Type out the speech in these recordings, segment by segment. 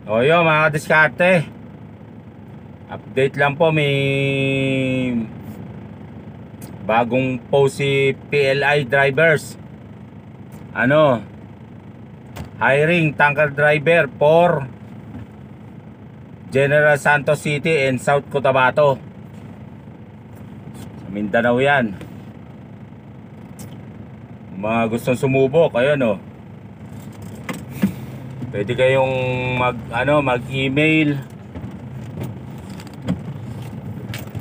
O yun mga diskarte, update lang po, may bagong post si PLI drivers. Hiring tanker driver for General Santos City and South Cotabato, sa Mindanao yan. Mga gustong sumubok, ayun pwede kayong mag-email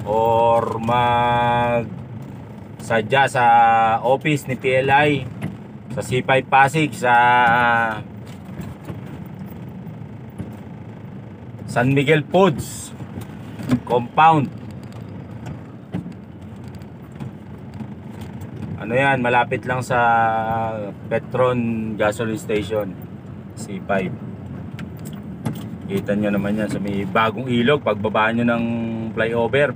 or sadya sa office ni PLI sa C5 Pasig sa San Miguel Foods Compound. Yan, malapit lang sa Petron Gasoline Station C5. Kita nyo naman yan sa may bagong ilog. Pagbaba nyo ng flyover,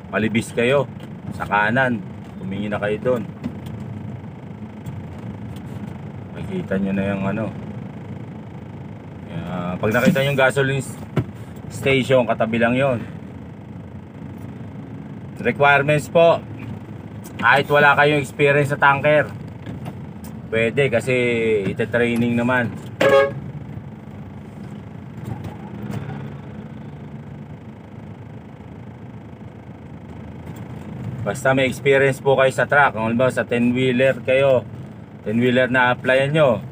palibis kayo sa kanan, tumingin na kayo doon, makikita nyo na yung pag nakita nyo yung gasoline station, katabi lang yon. Requirements po, kahit wala kayong experience sa tanker, pwede, kasi ite-training naman. Basta may experience po kayo sa truck. Kung halimbawa sa 10-wheeler kayo, 10-wheeler na applyan nyo,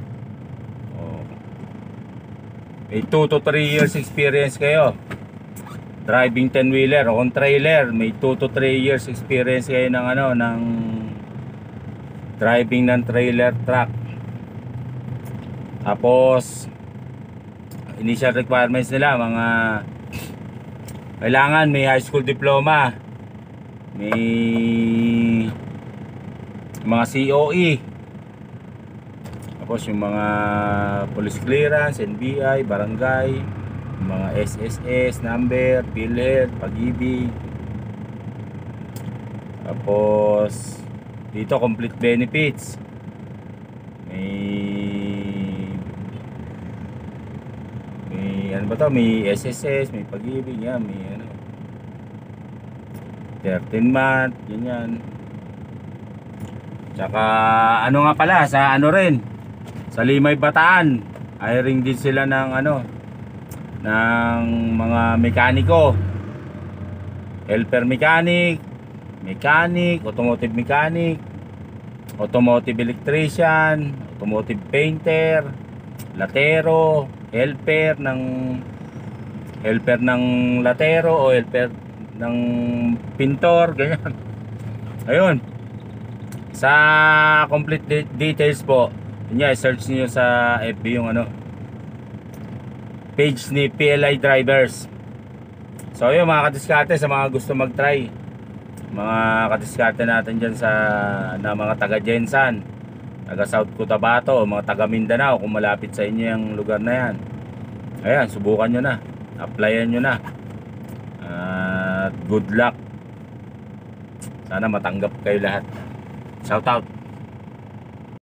may 2 to 3 years experience kayo driving 10-wheeler. O kung trailer, may 2 to 3 years experience kayo ng driving ng trailer truck. Tapos initial requirements nila, kailangan may high school diploma, may mga COE, tapos yung mga police clearance, NBI, barangay, mga SSS number, PhilHealth, Pag-ibig. Tapos dito complete benefits, may SSS, may Pag-ibig yan, may 13 month, ganyan. Tsaka nga pala, sa rin, sa Limay Bataan, hiring din sila ng ng mga mekaniko, helper mechanic, automotive mechanic, automotive electrician, automotive painter, latero, helper ng latero o helper ng pintor, ganyan. Ayun, sa complete details po, search niyo sa FB yung page ni PLI drivers. So yun mga kadiskarte, sa mga gusto mag-try, mga kadiskarte natin dyan na mga taga Jensan, taga South Cotabato, mga taga Mindanao, kung malapit sa inyo yung lugar na yan, ayan, subukan nyo na, applyan nyo na, at good luck. Sana matanggap kayo lahat. Shout out.